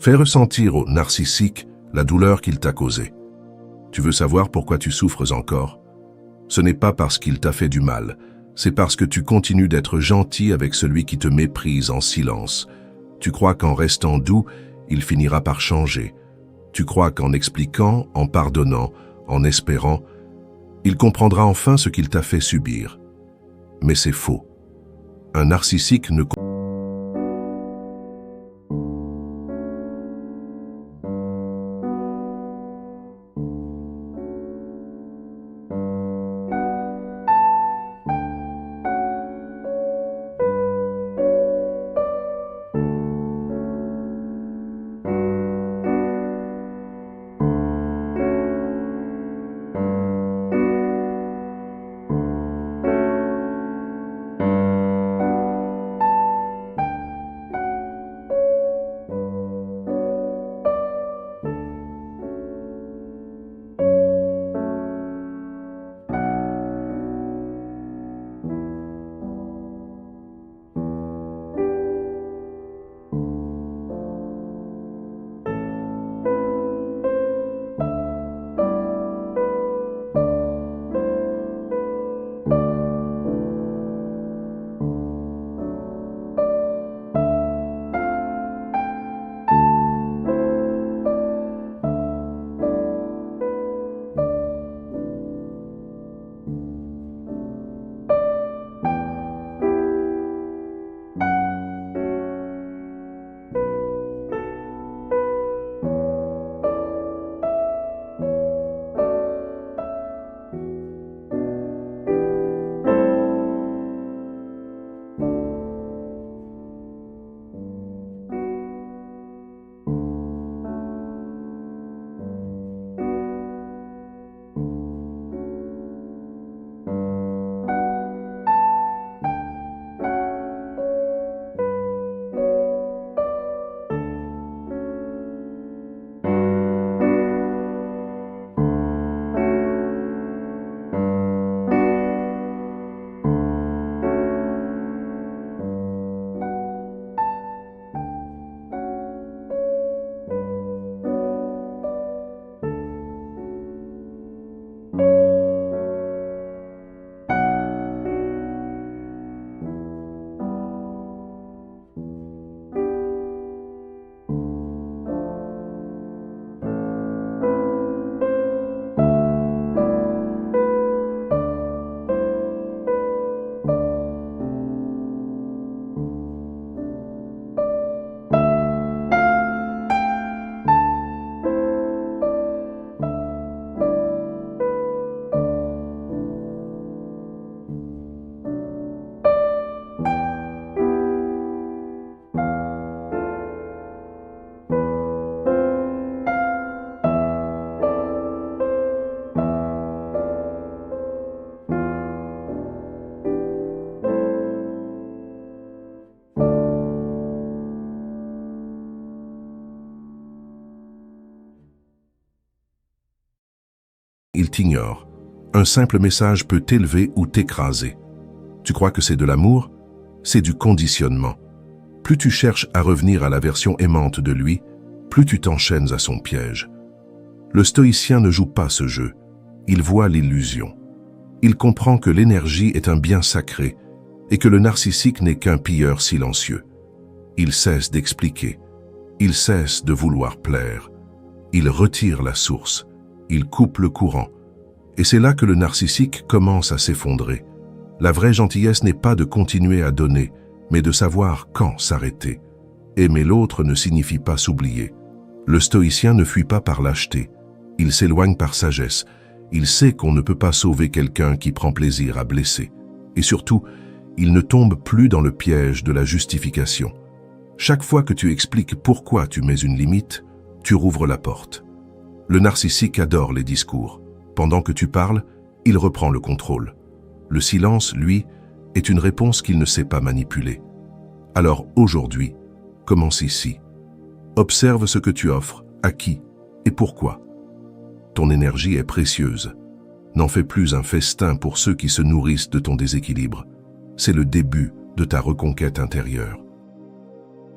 Fais ressentir au narcissique la douleur qu'il t'a causée. Tu veux savoir pourquoi tu souffres encore? Ce n'est pas parce qu'il t'a fait du mal, c'est parce que tu continues d'être gentil avec celui qui te méprise en silence. Tu crois qu'en restant doux, il finira par changer. Tu crois qu'en expliquant, en pardonnant, en espérant, il comprendra enfin ce qu'il t'a fait subir. Mais c'est faux. Un narcissique ne il t'ignore. Un simple message peut t'élever ou t'écraser. Tu crois que c'est de l'amour? C'est du conditionnement. Plus tu cherches à revenir à la version aimante de lui, plus tu t'enchaînes à son piège. Le stoïcien ne joue pas ce jeu. Il voit l'illusion. Il comprend que l'énergie est un bien sacré et que le narcissique n'est qu'un pilleur silencieux. Il cesse d'expliquer. Il cesse de vouloir plaire. Il retire la source. Il coupe le courant. Et c'est là que le narcissique commence à s'effondrer. La vraie gentillesse n'est pas de continuer à donner, mais de savoir quand s'arrêter. Aimer l'autre ne signifie pas s'oublier. Le stoïcien ne fuit pas par lâcheté. Il s'éloigne par sagesse. Il sait qu'on ne peut pas sauver quelqu'un qui prend plaisir à blesser. Et surtout, il ne tombe plus dans le piège de la justification. Chaque fois que tu expliques pourquoi tu mets une limite, tu rouvres la porte. Le narcissique adore les discours. Pendant que tu parles, il reprend le contrôle. Le silence, lui, est une réponse qu'il ne sait pas manipuler. Alors aujourd'hui, commence ici. Observe ce que tu offres, à qui et pourquoi. Ton énergie est précieuse. N'en fais plus un festin pour ceux qui se nourrissent de ton déséquilibre. C'est le début de ta reconquête intérieure.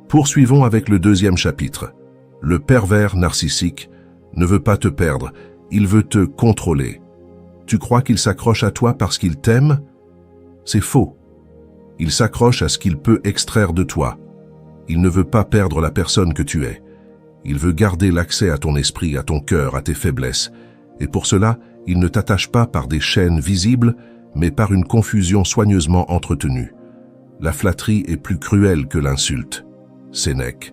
Poursuivons avec le deuxième chapitre. Le pervers narcissique ne veut pas te perdre, il veut te contrôler. Tu crois qu'il s'accroche à toi parce qu'il t'aime? C'est faux. Il s'accroche à ce qu'il peut extraire de toi. Il ne veut pas perdre la personne que tu es. Il veut garder l'accès à ton esprit, à ton cœur, à tes faiblesses. Et pour cela, il ne t'attache pas par des chaînes visibles, mais par une confusion soigneusement entretenue. La flatterie est plus cruelle que l'insulte. Sénèque.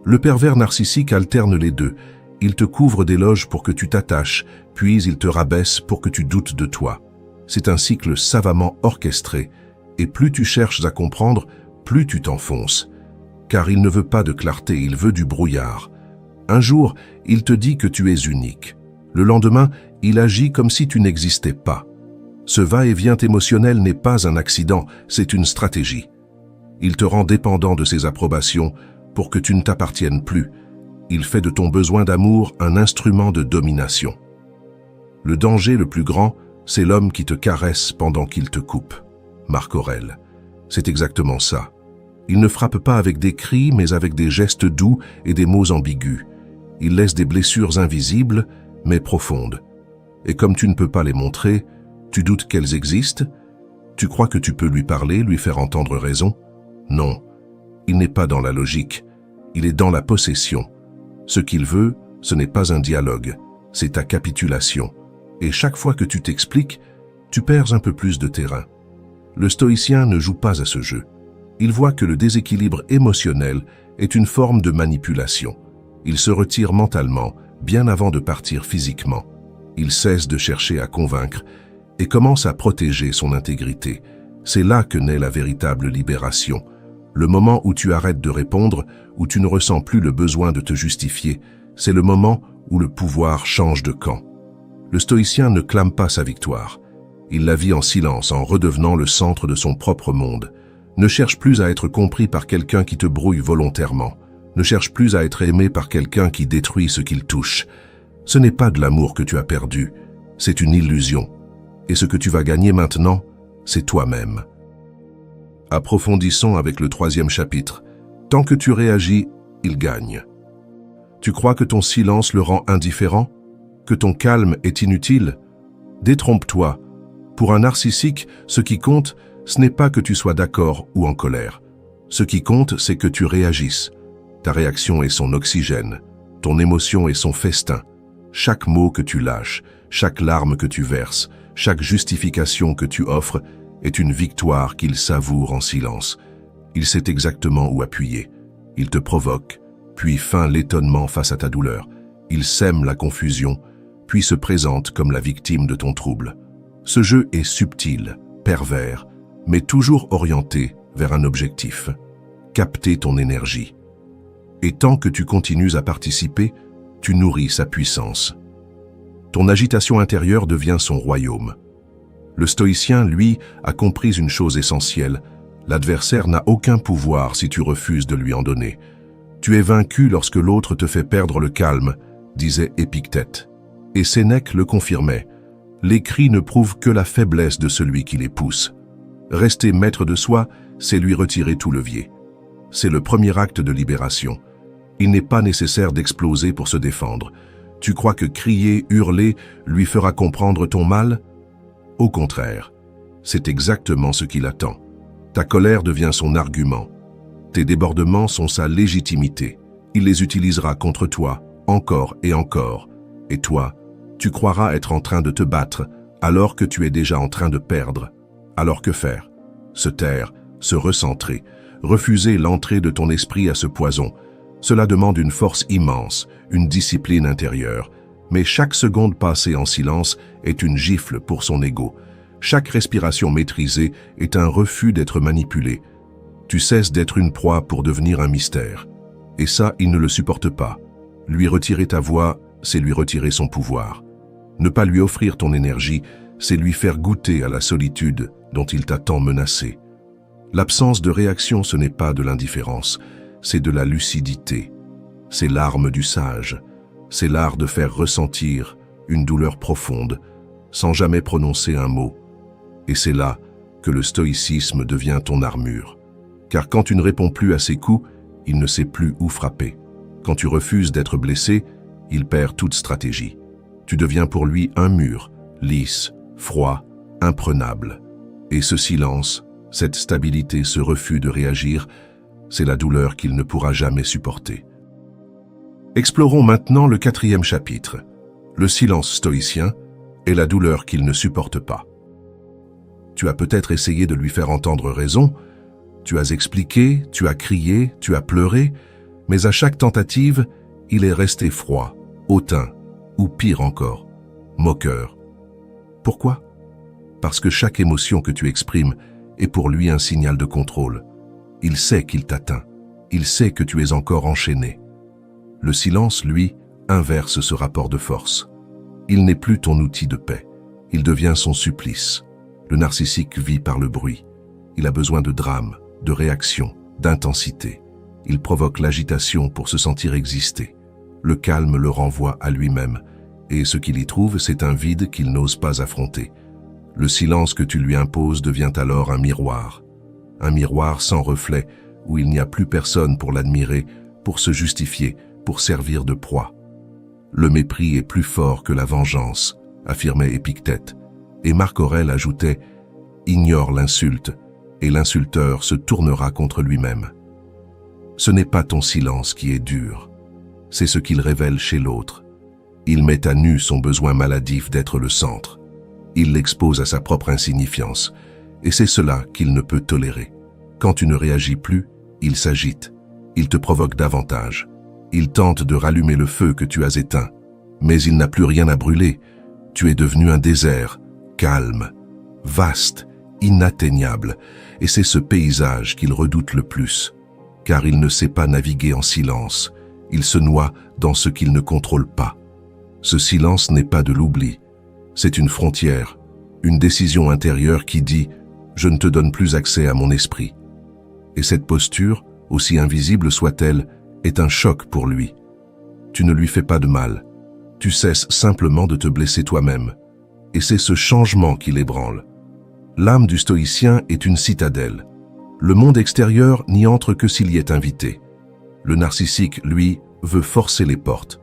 Le pervers narcissique alterne les deux. Il te couvre d'éloges pour que tu t'attaches, puis il te rabaisse pour que tu doutes de toi. C'est un cycle savamment orchestré, et plus tu cherches à comprendre, plus tu t'enfonces. Car il ne veut pas de clarté, il veut du brouillard. Un jour, il te dit que tu es unique. Le lendemain, il agit comme si tu n'existais pas. Ce va-et-vient émotionnel n'est pas un accident, c'est une stratégie. Il te rend dépendant de ses approbations pour que tu ne t'appartiennes plus. Il fait de ton besoin d'amour un instrument de domination. Le danger le plus grand, c'est l'homme qui te caresse pendant qu'il te coupe. Marc Aurèle. C'est exactement ça. Il ne frappe pas avec des cris, mais avec des gestes doux et des mots ambigus. Il laisse des blessures invisibles, mais profondes. Et comme tu ne peux pas les montrer, tu doutes qu'elles existent? Tu crois que tu peux lui parler, lui faire entendre raison? Non, il n'est pas dans la logique, il est dans la possession. Ce qu'il veut, ce n'est pas un dialogue, c'est ta capitulation. Et chaque fois que tu t'expliques, tu perds un peu plus de terrain. Le stoïcien ne joue pas à ce jeu. Il voit que le déséquilibre émotionnel est une forme de manipulation. Il se retire mentalement, bien avant de partir physiquement. Il cesse de chercher à convaincre et commence à protéger son intégrité. C'est là que naît la véritable libération. Le moment où tu arrêtes de répondre, où tu ne ressens plus le besoin de te justifier, c'est le moment où le pouvoir change de camp. Le stoïcien ne clame pas sa victoire. Il la vit en silence, en redevenant le centre de son propre monde. Ne cherche plus à être compris par quelqu'un qui te brouille volontairement. Ne cherche plus à être aimé par quelqu'un qui détruit ce qu'il touche. Ce n'est pas de l'amour que tu as perdu, c'est une illusion. Et ce que tu vas gagner maintenant, c'est toi-même. Approfondissons avec le 3e chapitre. Tant que tu réagis, il gagne. Tu crois que ton silence le rend indifférent? Que ton calme est inutile? Détrompe-toi. Pour un narcissique, ce qui compte, ce n'est pas que tu sois d'accord ou en colère. Ce qui compte, c'est que tu réagisses. Ta réaction est son oxygène. Ton émotion est son festin. Chaque mot que tu lâches, chaque larme que tu verses, chaque justification que tu offres est une victoire qu'il savoure en silence. Il sait exactement où appuyer. Il te provoque, puis feint l'étonnement face à ta douleur. Il sème la confusion, puis se présente comme la victime de ton trouble. Ce jeu est subtil, pervers, mais toujours orienté vers un objectif. Capter ton énergie. Et tant que tu continues à participer, tu nourris sa puissance. Ton agitation intérieure devient son royaume. Le stoïcien, lui, a compris une chose essentielle. L'adversaire n'a aucun pouvoir si tu refuses de lui en donner. Tu es vaincu lorsque l'autre te fait perdre le calme, disait Épictète. Et Sénèque le confirmait. Les cris ne prouvent que la faiblesse de celui qui les pousse. Rester maître de soi, c'est lui retirer tout levier. C'est le premier acte de libération. Il n'est pas nécessaire d'exploser pour se défendre. Tu crois que crier, hurler, lui fera comprendre ton mal? Au contraire, c'est exactement ce qu'il attend. Ta colère devient son argument. Tes débordements sont sa légitimité. Il les utilisera contre toi, encore et encore. Et toi, tu croiras être en train de te battre, alors que tu es déjà en train de perdre. Alors que faire? Se taire, se recentrer, refuser l'entrée de ton esprit à ce poison. Cela demande une force immense, une discipline intérieure. Mais chaque seconde passée en silence est une gifle pour son ego. Chaque respiration maîtrisée est un refus d'être manipulé. Tu cesses d'être une proie pour devenir un mystère. Et ça, il ne le supporte pas. Lui retirer ta voix, c'est lui retirer son pouvoir. Ne pas lui offrir ton énergie, c'est lui faire goûter à la solitude dont il t'a tant menacé. L'absence de réaction, ce n'est pas de l'indifférence, c'est de la lucidité. C'est l'arme du sage. C'est l'art de faire ressentir une douleur profonde, sans jamais prononcer un mot. Et c'est là que le stoïcisme devient ton armure. Car quand tu ne réponds plus à ses coups, il ne sait plus où frapper. Quand tu refuses d'être blessé, il perd toute stratégie. Tu deviens pour lui un mur, lisse, froid, imprenable. Et ce silence, cette stabilité, ce refus de réagir, c'est la douleur qu'il ne pourra jamais supporter. Explorons maintenant le 4e chapitre, le silence stoïcien et la douleur qu'il ne supporte pas. Tu as peut-être essayé de lui faire entendre raison, tu as expliqué, tu as crié, tu as pleuré, mais à chaque tentative, il est resté froid, hautain, ou pire encore, moqueur. Pourquoi? Parce que chaque émotion que tu exprimes est pour lui un signal de contrôle. Il sait qu'il t'atteint, il sait que tu es encore enchaîné. Le silence, lui, inverse ce rapport de force. Il n'est plus ton outil de paix, il devient son supplice. Le narcissique vit par le bruit. Il a besoin de drame, de réaction, d'intensité. Il provoque l'agitation pour se sentir exister. Le calme le renvoie à lui-même, et ce qu'il y trouve, c'est un vide qu'il n'ose pas affronter. Le silence que tu lui imposes devient alors un miroir sans reflet, où il n'y a plus personne pour l'admirer, pour se justifier, pour servir de proie. Le mépris est plus fort que la vengeance, affirmait Épictète, et Marc Aurèle ajoutait « Ignore l'insulte, et l'insulteur se tournera contre lui-même ». Ce n'est pas ton silence qui est dur, c'est ce qu'il révèle chez l'autre. Il met à nu son besoin maladif d'être le centre. Il l'expose à sa propre insignifiance, et c'est cela qu'il ne peut tolérer. Quand tu ne réagis plus, il s'agite, il te provoque davantage. Il tente de rallumer le feu que tu as éteint, mais il n'a plus rien à brûler. Tu es devenu un désert, calme, vaste, inatteignable, et c'est ce paysage qu'il redoute le plus, car il ne sait pas naviguer en silence, il se noie dans ce qu'il ne contrôle pas. Ce silence n'est pas de l'oubli, c'est une frontière, une décision intérieure qui dit « je ne te donne plus accès à mon esprit ». Et cette posture, aussi invisible soit-elle, est un choc pour lui. Tu ne lui fais pas de mal, tu cesses simplement de te blesser toi-même. Et c'est ce changement qui l'ébranle. L'âme du stoïcien est une citadelle. Le monde extérieur n'y entre que s'il y est invité. Le narcissique, lui, veut forcer les portes.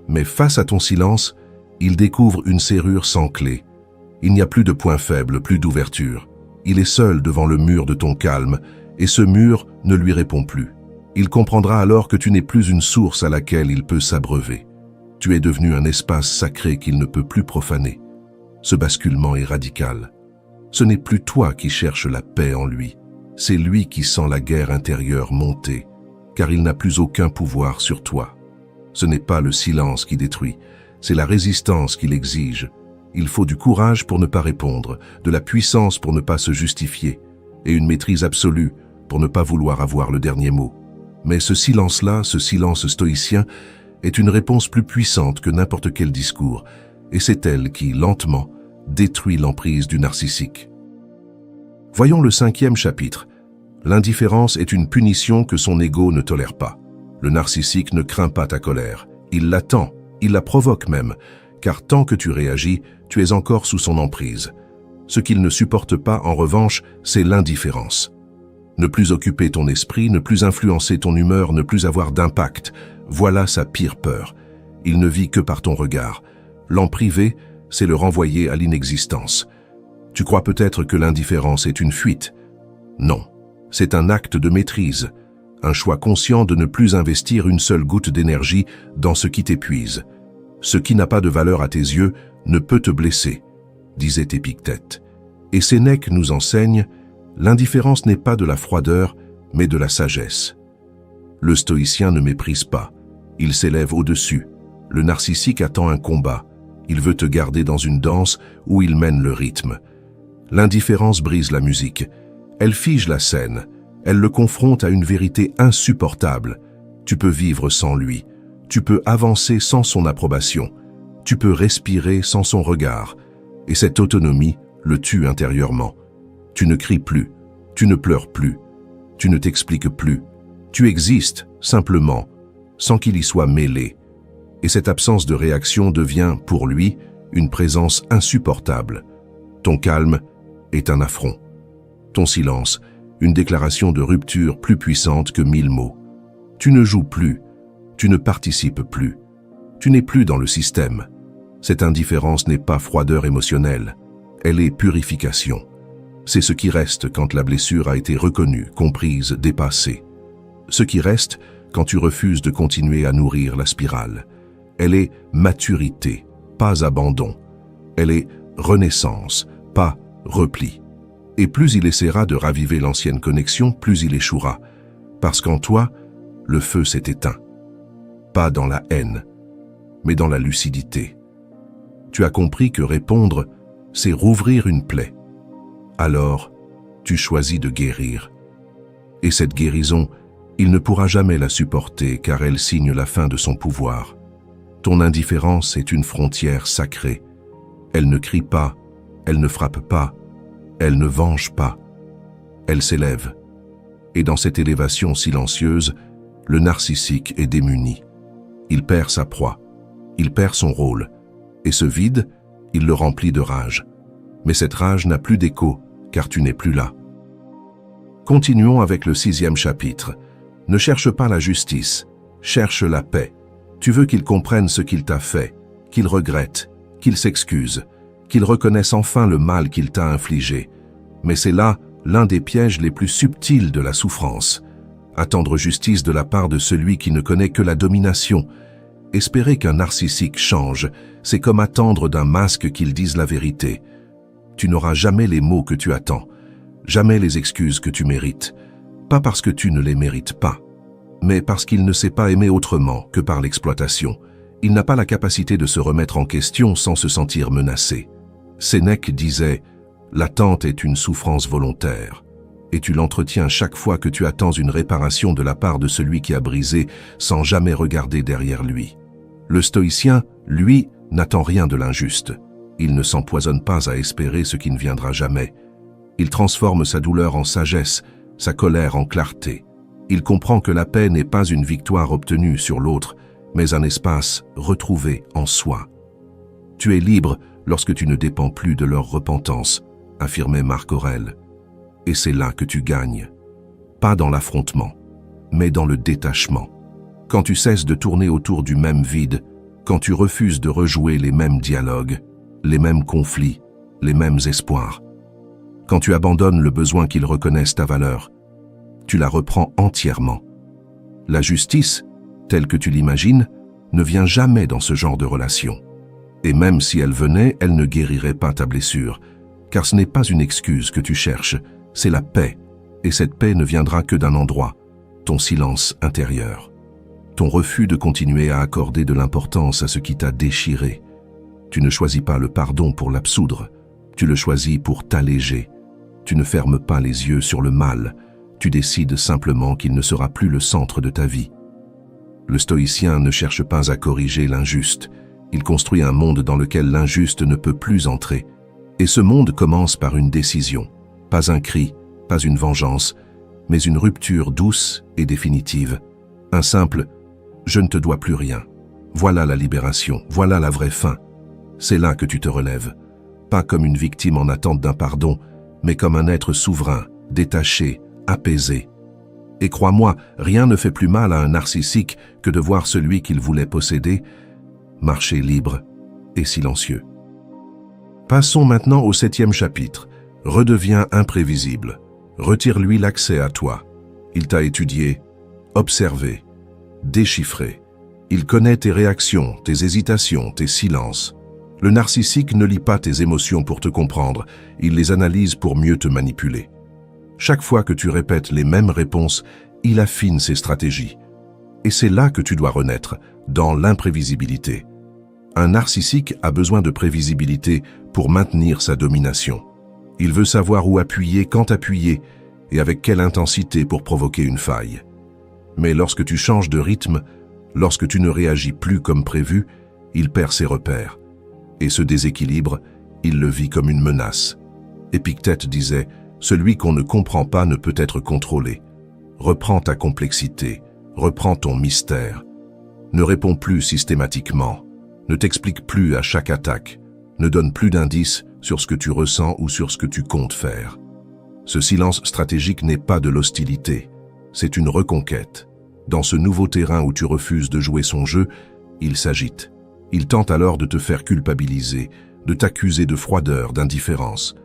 Mais face à ton silence, il découvre une serrure sans clé. Il n'y a plus de point faible, plus d'ouverture. Il est seul devant le mur de ton calme, et ce mur ne lui répond plus. Il comprendra alors que tu n'es plus une source à laquelle il peut s'abreuver. Tu es devenu un espace sacré qu'il ne peut plus profaner. Ce basculement est radical. Ce n'est plus toi qui cherches la paix en lui, c'est lui qui sent la guerre intérieure monter, car il n'a plus aucun pouvoir sur toi. Ce n'est pas le silence qui détruit, c'est la résistance qui l'exige. Il faut du courage pour ne pas répondre, de la puissance pour ne pas se justifier, et une maîtrise absolue pour ne pas vouloir avoir le dernier mot. Mais ce silence-là, ce silence stoïcien, est une réponse plus puissante que n'importe quel discours, et c'est elle qui, lentement, détruit l'emprise du narcissique. Voyons le 5e chapitre. L'indifférence est une punition que son ego ne tolère pas. Le narcissique ne craint pas ta colère. Il l'attend, il la provoque même, car tant que tu réagis, tu es encore sous son emprise. Ce qu'il ne supporte pas, en revanche, c'est l'indifférence. Ne plus occuper ton esprit, ne plus influencer ton humeur, ne plus avoir d'impact, voilà sa pire peur. Il ne vit que par ton regard. L'en priver, c'est le renvoyer à l'inexistence. Tu crois peut-être que l'indifférence est une fuite. Non, c'est un acte de maîtrise, un choix conscient de ne plus investir une seule goutte d'énergie dans ce qui t'épuise. Ce qui n'a pas de valeur à tes yeux ne peut te blesser, disait Épictète. Et Sénèque nous enseigne, l'indifférence n'est pas de la froideur, mais de la sagesse. Le stoïcien ne méprise pas, il s'élève au-dessus. Le narcissique attend un combat, il veut te garder dans une danse où il mène le rythme. L'indifférence brise la musique, elle fige la scène, elle le confronte à une vérité insupportable. Tu peux vivre sans lui, tu peux avancer sans son approbation, tu peux respirer sans son regard, et cette autonomie le tue intérieurement. Tu ne cries plus, tu ne pleures plus, tu ne t'expliques plus, tu existes simplement, sans qu'il y soit mêlé. Et cette absence de réaction devient, pour lui, une présence insupportable. Ton calme est un affront. Ton silence, une déclaration de rupture plus puissante que 1000 mots. Tu ne joues plus, Tu ne participes plus. Tu n'es plus dans le système. Cette indifférence n'est pas froideur émotionnelle. Elle est purification. C'est ce qui reste quand la blessure a été reconnue, comprise, dépassée. Ce qui reste quand tu refuses de continuer à nourrir la spirale. Elle est maturité, pas abandon. Elle est renaissance, pas repli. Et plus il essaiera de raviver l'ancienne connexion, plus il échouera. Parce qu'en toi, le feu s'est éteint. Pas dans la haine, mais dans la lucidité. Tu as compris que répondre, c'est rouvrir une plaie. Alors, tu choisis de guérir. Et cette guérison, il ne pourra jamais la supporter car elle signe la fin de son pouvoir. Ton indifférence est une frontière sacrée. Elle ne crie pas, elle ne frappe pas, elle ne venge pas. Elle s'élève. Et dans cette élévation silencieuse, le narcissique est démuni. Il perd sa proie, il perd son rôle, et ce vide, il le remplit de rage. Mais cette rage n'a plus d'écho, car tu n'es plus là. Continuons avec le 6e chapitre. Ne cherche pas la justice, cherche la paix. Tu veux qu'il comprenne ce qu'il t'a fait, qu'il regrette, qu'il s'excuse, qu'il reconnaisse enfin le mal qu'il t'a infligé. Mais c'est là l'un des pièges les plus subtils de la souffrance. Attendre justice de la part de celui qui ne connaît que la domination. Espérer qu'un narcissique change, c'est comme attendre d'un masque qu'il dise la vérité. Tu n'auras jamais les mots que tu attends, jamais les excuses que tu mérites. Pas parce que tu ne les mérites pas, mais parce qu'il ne sait pas aimer autrement que par l'exploitation. Il n'a pas la capacité de se remettre en question sans se sentir menacé. Sénèque disait « L'attente est une souffrance volontaire » et tu l'entretiens chaque fois que tu attends une réparation de la part de celui qui a brisé sans jamais regarder derrière lui. Le stoïcien, lui, n'attend rien de l'injuste. Il ne s'empoisonne pas à espérer ce qui ne viendra jamais. Il transforme sa douleur en sagesse, sa colère en clarté. Il comprend que la paix n'est pas une victoire obtenue sur l'autre, mais un espace retrouvé en soi. Tu es libre lorsque tu ne dépends plus de leur repentance, affirmait Marc Aurèle. Et c'est là que tu gagnes. Pas dans l'affrontement, mais dans le détachement. Quand tu cesses de tourner autour du même vide, quand tu refuses de rejouer les mêmes dialogues, les mêmes conflits, les mêmes espoirs. Quand tu abandonnes le besoin qu'ils reconnaissent ta valeur, tu la reprends entièrement. La justice, telle que tu l'imagines, ne vient jamais dans ce genre de relation. Et même si elle venait, elle ne guérirait pas ta blessure, car ce n'est pas une excuse que tu cherches, c'est la paix, et cette paix ne viendra que d'un endroit, ton silence intérieur. Ton refus de continuer à accorder de l'importance à ce qui t'a déchiré. Tu ne choisis pas le pardon pour l'absoudre, tu le choisis pour t'alléger. Tu ne fermes pas les yeux sur le mal, tu décides simplement qu'il ne sera plus le centre de ta vie. Le stoïcien ne cherche pas à corriger l'injuste, il construit un monde dans lequel l'injuste ne peut plus entrer. Et ce monde commence par une décision, pas un cri, pas une vengeance, mais une rupture douce et définitive. Un simple « je ne te dois plus rien ». Voilà la libération, voilà la vraie fin. C'est là que tu te relèves, pas comme une victime en attente d'un pardon, mais comme un être souverain, détaché, apaisé. Et crois-moi, rien ne fait plus mal à un narcissique que de voir celui qu'il voulait posséder marcher libre et silencieux. Passons maintenant au 7e chapitre. Redeviens imprévisible. Retire-lui l'accès à toi. Il t'a étudié, observé, déchiffré. Il connaît tes réactions, tes hésitations, tes silences. Le narcissique ne lit pas tes émotions pour te comprendre, il les analyse pour mieux te manipuler. Chaque fois que tu répètes les mêmes réponses, il affine ses stratégies. Et c'est là que tu dois renaître, dans l'imprévisibilité. Un narcissique a besoin de prévisibilité pour maintenir sa domination. Il veut savoir où appuyer, quand appuyer, et avec quelle intensité pour provoquer une faille. Mais lorsque tu changes de rythme, lorsque tu ne réagis plus comme prévu, il perd ses repères. Et ce déséquilibre, il le vit comme une menace. Épictète disait « Celui qu'on ne comprend pas ne peut être contrôlé. Reprends ta complexité, reprends ton mystère. Ne réponds plus systématiquement, ne t'explique plus à chaque attaque, ne donne plus d'indices sur ce que tu ressens ou sur ce que tu comptes faire. Ce silence stratégique n'est pas de l'hostilité, c'est une reconquête. Dans ce nouveau terrain où tu refuses de jouer son jeu, il s'agite. Il tente alors de te faire culpabiliser, de t'accuser de froideur, d'indifférence.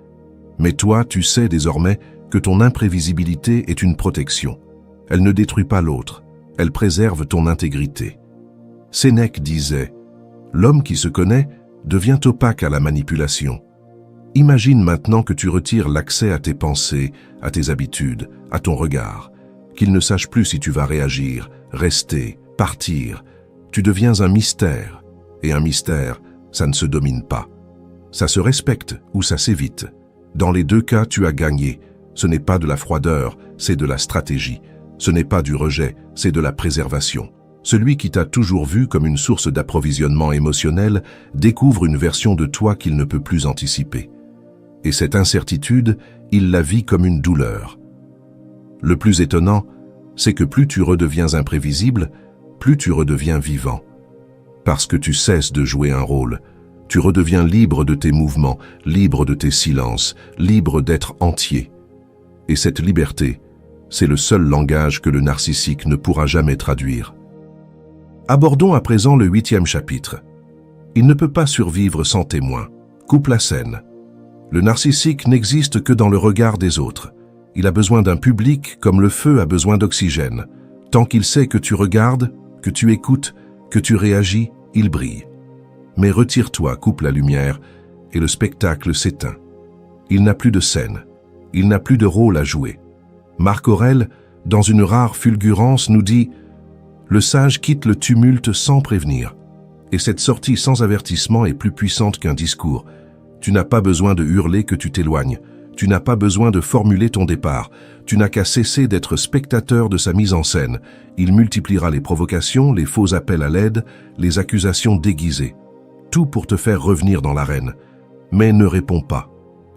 Mais toi, tu sais désormais que ton imprévisibilité est une protection. Elle ne détruit pas l'autre, elle préserve ton intégrité. Sénèque disait « L'homme qui se connaît devient opaque à la manipulation ». Imagine maintenant que tu retires l'accès à tes pensées, à tes habitudes, à ton regard, qu'il ne sache plus si tu vas réagir, rester, partir. Tu deviens un mystère, et un mystère, ça ne se domine pas. Ça se respecte ou ça s'évite. Dans les deux cas, tu as gagné. Ce n'est pas de la froideur, c'est de la stratégie. Ce n'est pas du rejet, c'est de la préservation. Celui qui t'a toujours vu comme une source d'approvisionnement émotionnel découvre une version de toi qu'il ne peut plus anticiper. Et cette incertitude, il la vit comme une douleur. Le plus étonnant, c'est que plus tu redeviens imprévisible, plus tu redeviens vivant. Parce que tu cesses de jouer un rôle, tu redeviens libre de tes mouvements, libre de tes silences, libre d'être entier. Et cette liberté, c'est le seul langage que le narcissique ne pourra jamais traduire. Abordons à présent le 8e chapitre. Il ne peut pas survivre sans témoin. Coupe la scène. Le narcissique n'existe que dans le regard des autres. Il a besoin d'un public comme le feu a besoin d'oxygène. Tant qu'il sait que tu regardes, que tu écoutes, que tu réagis, il brille. Mais retire-toi, coupe la lumière, et le spectacle s'éteint. Il n'a plus de scène. Il n'a plus de rôle à jouer. Marc Aurèle, dans une rare fulgurance, nous dit « Le sage quitte le tumulte sans prévenir. » Et cette sortie sans avertissement est plus puissante qu'un discours. Tu n'as pas besoin de hurler que tu t'éloignes. Tu n'as pas besoin de formuler ton départ. Tu n'as qu'à cesser d'être spectateur de sa mise en scène. Il multipliera les provocations, les faux appels à l'aide, les accusations déguisées. Tout pour te faire revenir dans l'arène. Mais ne réponds pas.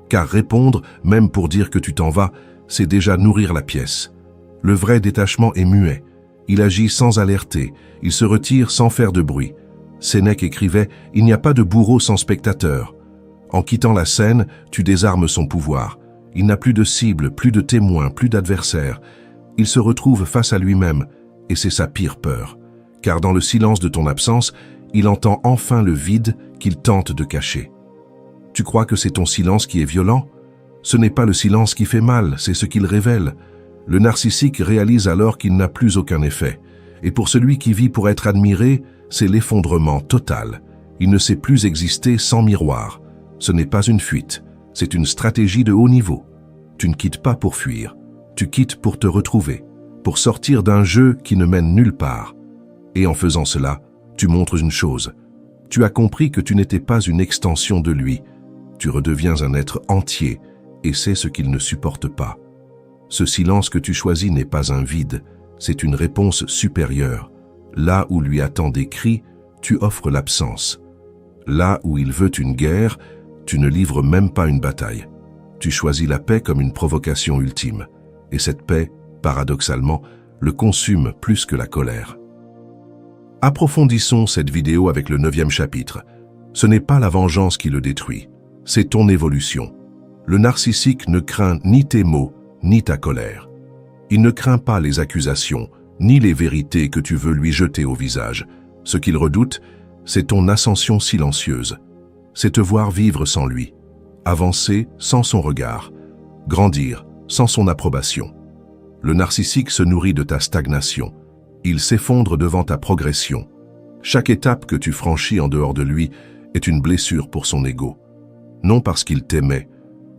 Car répondre, même pour dire que tu t'en vas, c'est déjà nourrir la pièce. Le vrai détachement est muet. Il agit sans alerter. Il se retire sans faire de bruit. Sénèque écrivait « Il n'y a pas de bourreau sans spectateur ». En quittant la scène, tu désarmes son pouvoir. Il n'a plus de cible, plus de témoin, plus d'adversaire. Il se retrouve face à lui-même, et c'est sa pire peur. Car dans le silence de ton absence, il entend enfin le vide qu'il tente de cacher. Tu crois que c'est ton silence qui est violent? Ce n'est pas le silence qui fait mal, c'est ce qu'il révèle. Le narcissique réalise alors qu'il n'a plus aucun effet. Et pour celui qui vit pour être admiré, c'est l'effondrement total. Il ne sait plus exister sans miroir. Ce n'est pas une fuite, c'est une stratégie de haut niveau. Tu ne quittes pas pour fuir, tu quittes pour te retrouver, pour sortir d'un jeu qui ne mène nulle part. Et en faisant cela, tu montres une chose. Tu as compris que tu n'étais pas une extension de lui. Tu redeviens un être entier, et c'est ce qu'il ne supporte pas. Ce silence que tu choisis n'est pas un vide, c'est une réponse supérieure. Là où lui attend des cris, tu offres l'absence. Là où il veut une guerre, tu ne livres même pas une bataille. Tu choisis la paix comme une provocation ultime. Et cette paix, paradoxalement, le consume plus que la colère. Approfondissons cette vidéo avec le 9e chapitre. Ce n'est pas la vengeance qui le détruit, c'est ton évolution. Le narcissique ne craint ni tes mots, ni ta colère. Il ne craint pas les accusations, ni les vérités que tu veux lui jeter au visage. Ce qu'il redoute, c'est ton ascension silencieuse. C'est te voir vivre sans lui, avancer sans son regard, grandir sans son approbation. Le narcissique se nourrit de ta stagnation. Il s'effondre devant ta progression. Chaque étape que tu franchis en dehors de lui est une blessure pour son ego. Non parce qu'il t'aimait,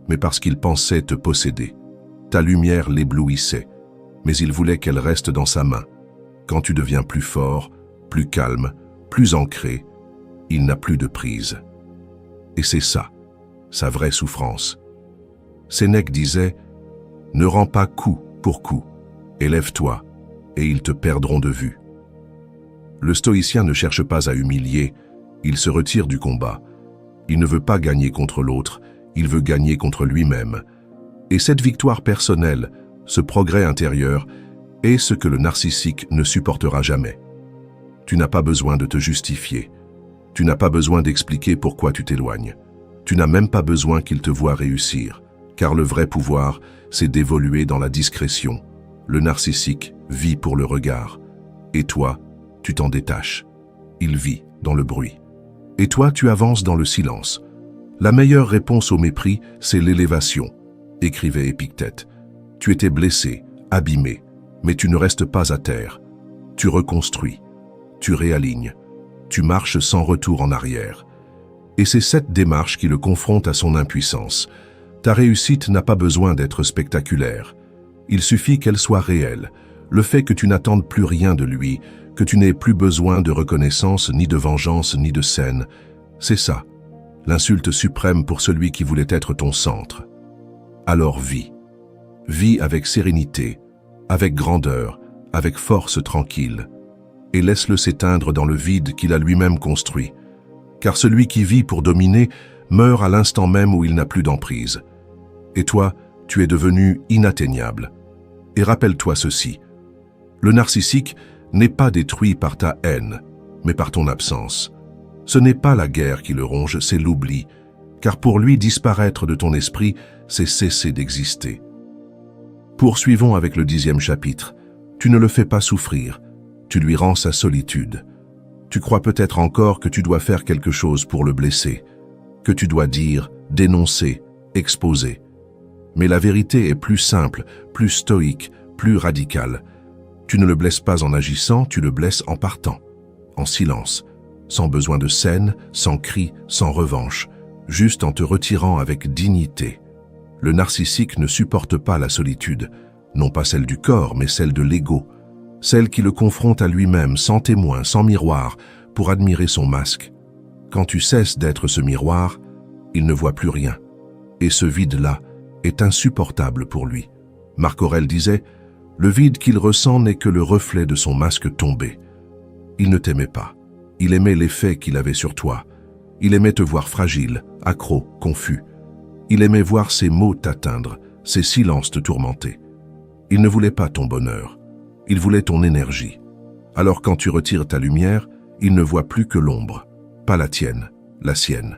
mais parce qu'il pensait te posséder. Ta lumière l'éblouissait, mais il voulait qu'elle reste dans sa main. Quand tu deviens plus fort, plus calme, plus ancré, il n'a plus de prise. Et c'est ça, sa vraie souffrance. Sénèque disait « Ne rends pas coup pour coup, élève-toi, et ils te perdront de vue. » Le stoïcien ne cherche pas à humilier, il se retire du combat. Il ne veut pas gagner contre l'autre, il veut gagner contre lui-même. Et cette victoire personnelle, ce progrès intérieur, est ce que le narcissique ne supportera jamais. Tu n'as pas besoin de te justifier. Tu n'as pas besoin d'expliquer pourquoi tu t'éloignes. Tu n'as même pas besoin qu'il te voie réussir, car le vrai pouvoir, c'est d'évoluer dans la discrétion. Le narcissique vit pour le regard, Et toi, tu t'en détaches. Il vit dans le bruit. Et toi, tu avances dans le silence. La meilleure réponse au mépris, c'est l'élévation, écrivait Épictète. Tu étais blessé, abîmé, mais tu ne restes pas à terre. Tu reconstruis, tu réalignes, tu marches sans retour en arrière. Et c'est cette démarche qui le confronte à son impuissance. Ta réussite n'a pas besoin d'être spectaculaire. Il suffit qu'elle soit réelle. Le fait que tu n'attendes plus rien de lui, que tu n'aies plus besoin de reconnaissance, ni de vengeance, ni de scène, c'est ça, l'insulte suprême pour celui qui voulait être ton centre. Alors vis. Vis avec sérénité, avec grandeur, avec force tranquille, et laisse-le s'éteindre dans le vide qu'il a lui-même construit. Car celui qui vit pour dominer meurt à l'instant même où il n'a plus d'emprise. Et toi, tu es devenu inatteignable. Et rappelle-toi ceci, le narcissique n'est pas détruit par ta haine, mais par ton absence. Ce n'est pas la guerre qui le ronge, c'est l'oubli, car pour lui disparaître de ton esprit, c'est cesser d'exister. Poursuivons avec le 10e chapitre. Tu ne le fais pas souffrir, tu lui rends sa solitude. Tu crois peut-être encore que tu dois faire quelque chose pour le blesser, que tu dois dire, dénoncer, exposer. Mais la vérité est plus simple, plus stoïque, plus radicale. Tu ne le blesses pas en agissant, tu le blesses en partant, en silence, sans besoin de scène, sans cri, sans revanche, juste en te retirant avec dignité. Le narcissique ne supporte pas la solitude, non pas celle du corps, mais celle de l'ego, celle qui le confronte à lui-même, sans témoin, sans miroir, pour admirer son masque. Quand tu cesses d'être ce miroir, il ne voit plus rien. Et ce vide-là est insupportable pour lui. Marc Aurèle disait « Le vide qu'il ressent n'est que le reflet de son masque tombé. » Il ne t'aimait pas. Il aimait l'effet qu'il avait sur toi. Il aimait te voir fragile, accro, confus. Il aimait voir ses mots t'atteindre, ses silences te tourmenter. Il ne voulait pas ton bonheur. Il voulait ton énergie. Alors quand tu retires ta lumière, il ne voit plus que l'ombre, pas la tienne, la sienne.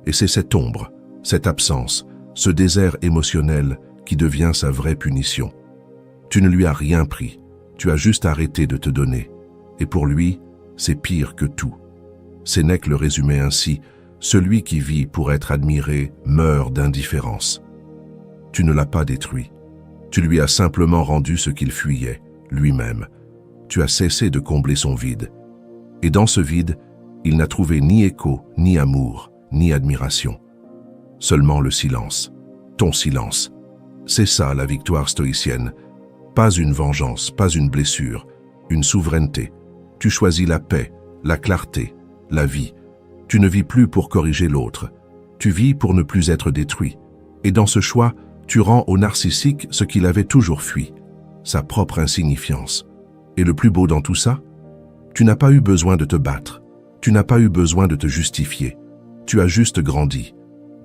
Et c'est cette ombre, cette absence, ce désert émotionnel qui devient sa vraie punition. Tu ne lui as rien pris, tu as juste arrêté de te donner. Et pour lui, c'est pire que tout. Sénèque le résumait ainsi, « Celui qui vit pour être admiré meurt d'indifférence. » Tu ne l'as pas détruit. Tu lui as simplement rendu ce qu'il fuyait, lui-même. Tu as cessé de combler son vide. Et dans ce vide, il n'a trouvé ni écho, ni amour, ni admiration. Seulement le silence, ton silence. C'est ça la victoire stoïcienne. Pas une vengeance, pas une blessure, une souveraineté. Tu choisis la paix, la clarté, la vie. Tu ne vis plus pour corriger l'autre. Tu vis pour ne plus être détruit. Et dans ce choix, tu rends au narcissique ce qu'il avait toujours fui, sa propre insignifiance. Et le plus beau dans tout ça, tu n'as pas eu besoin de te battre. Tu n'as pas eu besoin de te justifier. Tu as juste grandi.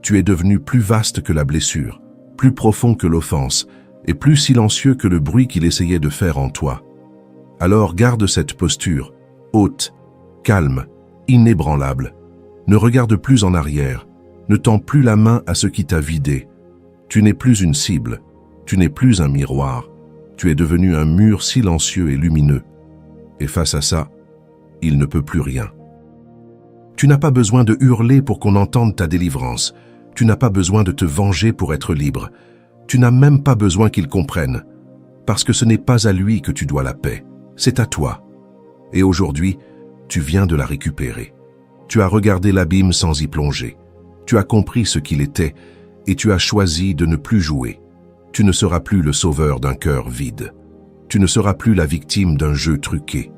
Tu es devenu plus vaste que la blessure, plus profond que l'offense, et plus silencieux que le bruit qu'il essayait de faire en toi. Alors garde cette posture, haute, calme, inébranlable. Ne regarde plus en arrière, ne tends plus la main à ce qui t'a vidé. Tu n'es plus une cible, tu n'es plus un miroir, tu es devenu un mur silencieux et lumineux. Et face à ça, il ne peut plus rien. Tu n'as pas besoin de hurler pour qu'on entende ta délivrance. Tu n'as pas besoin de te venger pour être libre. Tu n'as même pas besoin qu'il comprenne. Parce que ce n'est pas à lui que tu dois la paix, c'est à toi. Et aujourd'hui, tu viens de la récupérer. Tu as regardé l'abîme sans y plonger. Tu as compris ce qu'il était et tu as choisi de ne plus jouer. Tu ne seras plus le sauveur d'un cœur vide. Tu ne seras plus la victime d'un jeu truqué.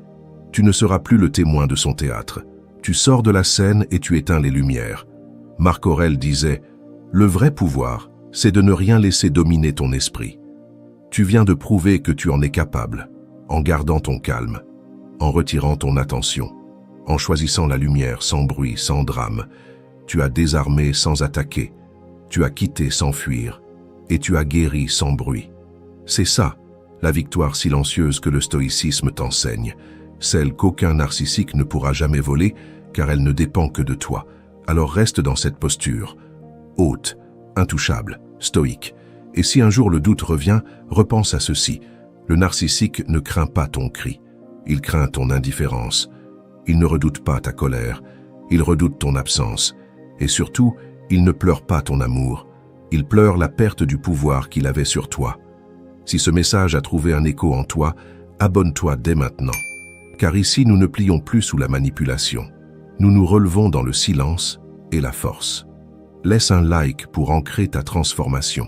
Tu ne seras plus le témoin de son théâtre. Tu sors de la scène et tu éteins les lumières. Marc Aurèle disait « Le vrai pouvoir, c'est de ne rien laisser dominer ton esprit. » Tu viens de prouver que tu en es capable, en gardant ton calme, en retirant ton attention, en choisissant la lumière sans bruit, sans drame. Tu as désarmé sans attaquer, tu as quitté sans fuir, et tu as guéri sans bruit. C'est ça, la victoire silencieuse que le stoïcisme t'enseigne, celle qu'aucun narcissique ne pourra jamais voler, car elle ne dépend que de toi. Alors reste dans cette posture, haute, intouchable, stoïque. Et si un jour le doute revient, repense à ceci. Le narcissique ne craint pas ton cri. Il craint ton indifférence. Il ne redoute pas ta colère. Il redoute ton absence. Et surtout, il ne pleure pas ton amour. Il pleure la perte du pouvoir qu'il avait sur toi. Si ce message a trouvé un écho en toi, abonne-toi dès maintenant. Car ici, nous ne plions plus sous la manipulation. Nous nous relevons dans le silence et la force. Laisse un like pour ancrer ta transformation.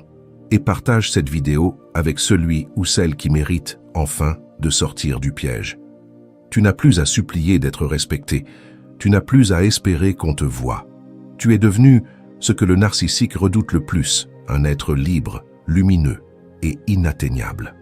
Et partage cette vidéo avec celui ou celle qui mérite, enfin, de sortir du piège. Tu n'as plus à supplier d'être respecté. Tu n'as plus à espérer qu'on te voie. Tu es devenu ce que le narcissique redoute le plus, un être libre, lumineux et inatteignable.